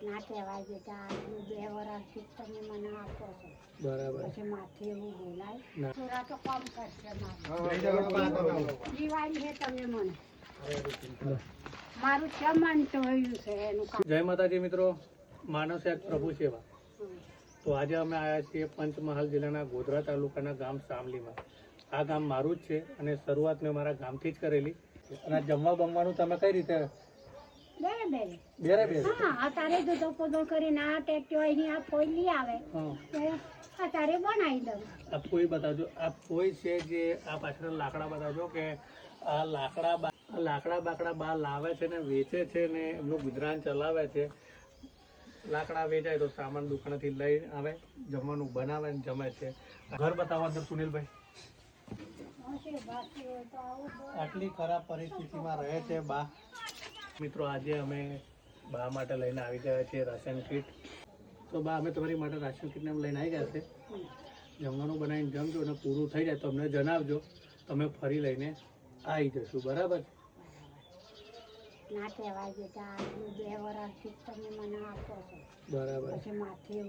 ના કહેવાય બેટા આટલું 2 વર્ષથી તમે મને આપો છો બરાબર પછી માથે એવું બોલાય ના. થોડા તો કમ કરશે મારે દિવાળી છે તમે મને મારું ચમન જોયું છે એનું કામ જય માતાજી મિત્રો, માનવ સેવક પ્રભુ સેવા. તો આજે અમે આવ્યા છીએ પંચમહાલ જિલ્લાના ગોધરા તાલુકાના ગામ સામલીમાં. આ ગામ મારું જ છે અને શરૂઆત મેં મારા ગામથી જ કરેલી. અને જમવા બમવાનું તમે કઈ રીતે બેરે બેરે હા અત્યારે દૂધો પોદો કરીને આ ટેક્ટર અહીં આ ફોઈ લઈ આવે હા. તો અત્યારે બનાવી દઉં આ ફોઈ બતાવજો. આ ફોઈ છે જે આ પાછળ લાકડા બતાવજો કે આ લાકડા બાકડા બહાર લાવે છે ને વેચે છે ને એમનું ગુજરાન ચલાવે છે. લાકડા વેચાય તો સામાન દુકાનેથી લઈ આવે, જમવાનું બનાવે ને જમે છે. ઘર બતાવો અંદર સુનિલભાઈ. આટલી ખરાબ પરિસ્થિતિમાં રહે છે બા. મિત્રો આજે અમે બા માટે લઈને આવી ગયા છીએ રાશન કીટ. તો બા અમે તમારી માટે રાશન કીટને લઈને આવી ગયા છે. જમવાનું બનાવીને જમજો અને પૂરું થઈ જાય તો અમને જણાવજો, તમે ફરી લઈને આવી જશું. બરાબર? ના કહેવાય બેટા આટલું 2 વર્ષથી તમે મને આપો છો બરાબર. પછી માથે